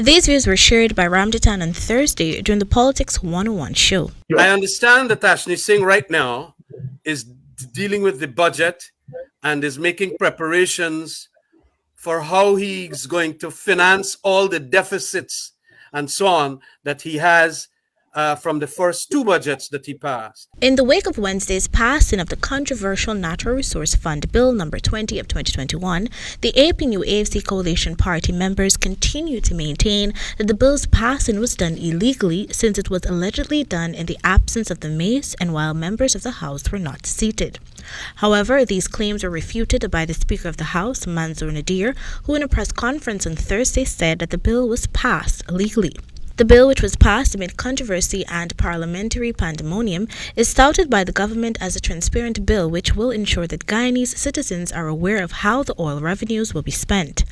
These views were shared by Ramjatan on Thursday during the Politics 101 show. I understand that Ashni Singh right now is dealing with the budget and is making preparations for how he's going to finance all the deficits and so on that he has from the first two budgets that he passed. In the wake of Wednesday's passing of the controversial Natural Resource Fund Bill No. 20 of 2021, the APNU AFC Coalition Party members continue to maintain that the bill's passing was done illegally since it was allegedly done in the absence of the mace and while members of the House were not seated. However, these claims were refuted by the Speaker of the House, Manzoor Nadir, who in a press conference on Thursday said that the bill was passed legally. The bill, which was passed amid controversy and parliamentary pandemonium, is touted by the government as a transparent bill which will ensure that Guyanese citizens are aware of how the oil revenues will be spent.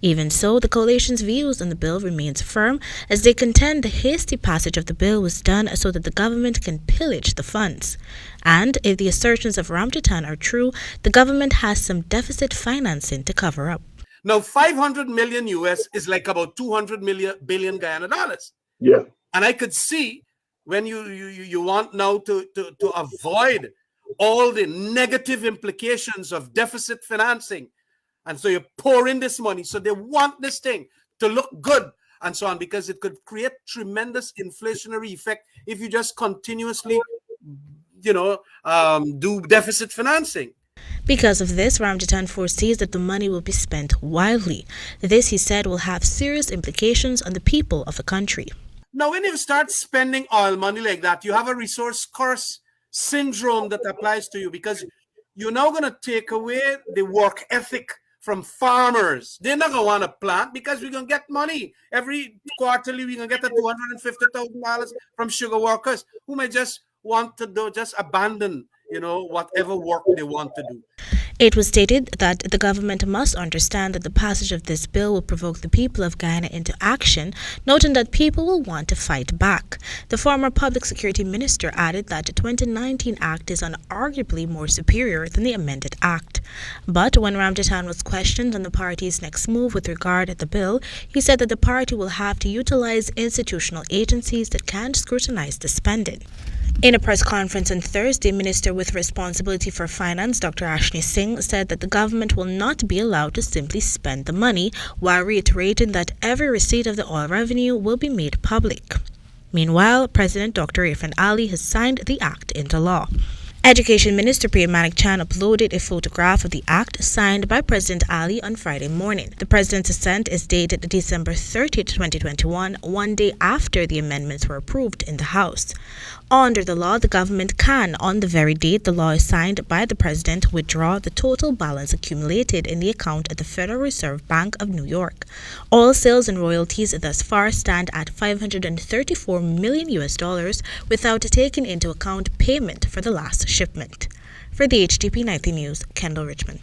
Even so, the coalition's views on the bill remains firm as they contend the hasty passage of the bill was done so that the government can pillage the funds. And if the assertions of Ramjatan are true, the government has some deficit financing to cover up. Now, 500 million US is like about 200 billion Guyana dollars. Yeah. And I could see when you want now to avoid all the negative implications of deficit financing. And so you pour in this money. So they want this thing to look good and so on, because it could create tremendous inflationary effect if you just continuously, do deficit financing. Because of this, Ramjatan foresees that the money will be spent wildly. This, he said, will have serious implications on the people of the country. Now, when you start spending oil money like that, you have a resource curse syndrome that applies to you, because you're now going to take away the work ethic from farmers. They're not going to want to plant because we're going to get money. Every quarterly, we're going to get $250,000 from sugar workers who may just want to abandon whatever work they want to do. It was stated that the government must understand that the passage of this bill will provoke the people of Guyana into action, noting that people will want to fight back. The former Public Security Minister added that the 2019 Act is unarguably more superior than the amended Act. But when Ramjatan was questioned on the party's next move with regard to the bill, he said that the party will have to utilize institutional agencies that can scrutinize the spending. In a press conference on Thursday, Minister with responsibility for finance, Dr. Ashni Singh, said that the government will not be allowed to simply spend the money, while reiterating that every receipt of the oil revenue will be made public. Meanwhile, President Dr. Irfan Ali has signed the act into law. Education Minister Priya Manik Chan uploaded a photograph of the act signed by President Ali on Friday morning. The president's assent is dated December 30, 2021, one day after the amendments were approved in the House. Under the law, the government can, on the very date the law is signed by the president, withdraw the total balance accumulated in the account at the Federal Reserve Bank of New York. Oil sales and royalties thus far stand at $534 million without taking into account payment for the last shipment. For the HTP 90 News, Kendell Richmond.